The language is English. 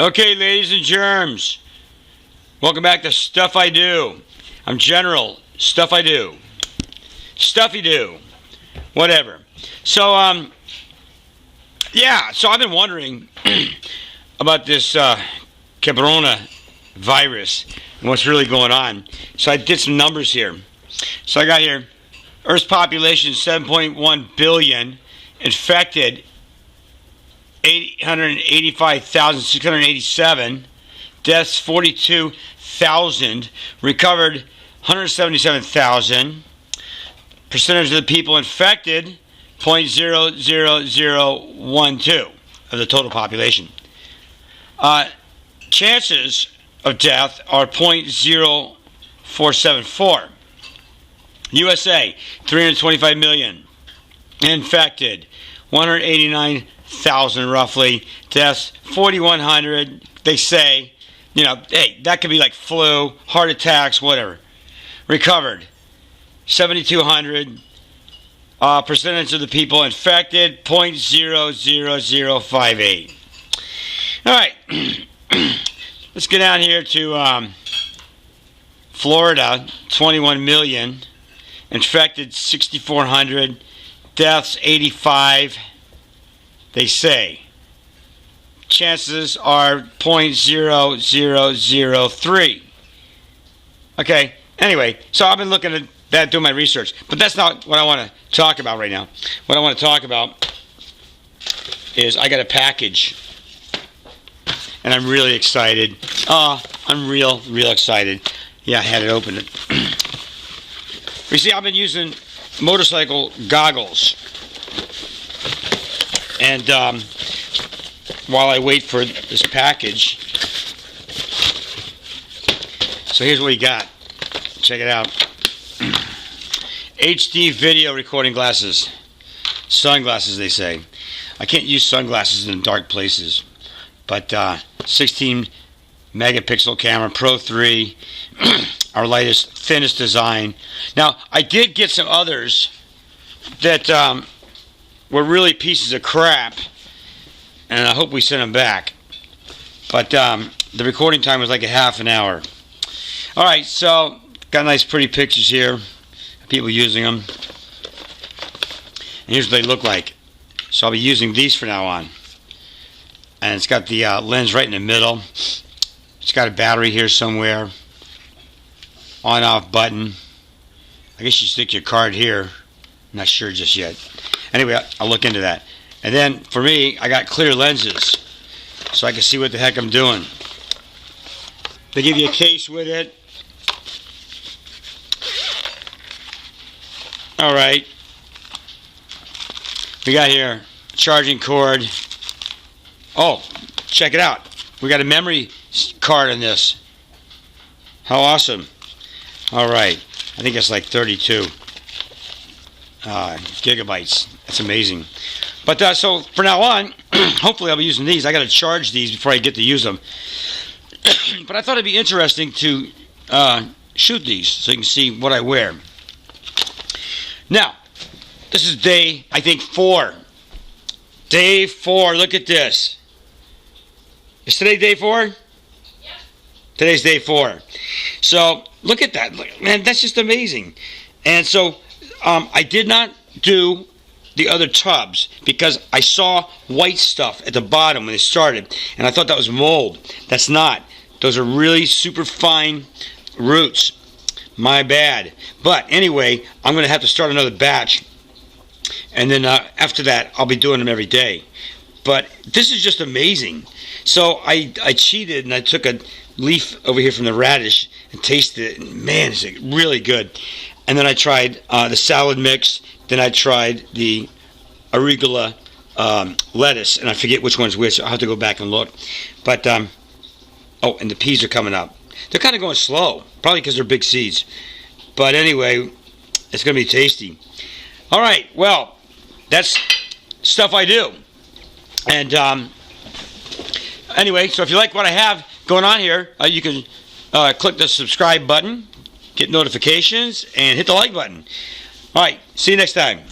Okay, ladies and germs, welcome back to Stuff I Do. I'm General Stuff I Do. Stuffy Do. Whatever. So, yeah, so I've been wondering about this Corona virus and what's really going on. So I did some numbers here. So I got here, Earth's population 7.1 billion, infected 885,687, deaths 42,000, recovered 177,000. Percentage of the people infected 0.00012 of the total population. Chances of death are 0.0474. USA 325 million infected, 189,000 roughly, deaths 4,100. They say, you know, hey, that could be like flu, heart attacks, whatever. Recovered 7,200. Percentage of the people infected 0.00058. All right, let's get down here to Florida. 21 million infected, 6,400, deaths 85. They say chances are 0.0003. Okay. Anyway, so I've been looking at that, doing my research, but that's not what I want to talk about right now. What I want to talk about is I got a package, and I'm really excited. I'm real excited. Yeah, I had it open. You see, I've been using motorcycle goggles, and while I wait for this package, so here's what we got. Check it out. HD video recording glasses. Sunglasses, they say. I can't use sunglasses in dark places. But 16 megapixel camera, Pro 3, our lightest, thinnest design. Now, I did get some others that were really pieces of crap, and I hope we send them back. But the recording time was like a half an hour. All right, so got nice pretty pictures here of people using them. And here's what they look like. So I'll be using these from now on. And it's got the lens right in the middle. It's got a battery here somewhere. On-off button. I guess you stick your card here. I'm not sure just yet. Anyway, I'll look into that. And then for me, I got clear lenses, so I can see what the heck I'm doing. They give you a case with it. All right. We got here charging cord. Oh, check it out. We got a memory card in this. How awesome. All right. I think it's like 32 gigabytes. That's amazing. But so for now on, hopefully I'll be using these. I got to charge these before I get to use them. But I thought it'd be interesting to shoot these so you can see what I wear. Now, this is day, I think, 4. Day 4. Look at this. Is today day 4? Yeah. Today's day 4. So, look at that. Look, man, that's just amazing. And so, I did not do the other tubs because I saw white stuff at the bottom when they started, and I thought that was mold. That's not. Those are really super fine roots. My bad. But anyway, I'm going to have to start another batch, and then after that, I'll be doing them every day. But this is just amazing. So I cheated, and I took a leaf over here from the radish and tasted it, and man, it's really good. And then I tried the salad mix. Then I tried the arugula lettuce, and I forget which one's which. I'll have to go back and look. But, oh, and the peas are coming up. They're kind of going slow, probably because they're big seeds. But anyway, it's going to be tasty. All right, well, that's stuff I do. And anyway, so if you like what I have going on here, you can click the subscribe button, get notifications, and hit the like button. All right, see you next time.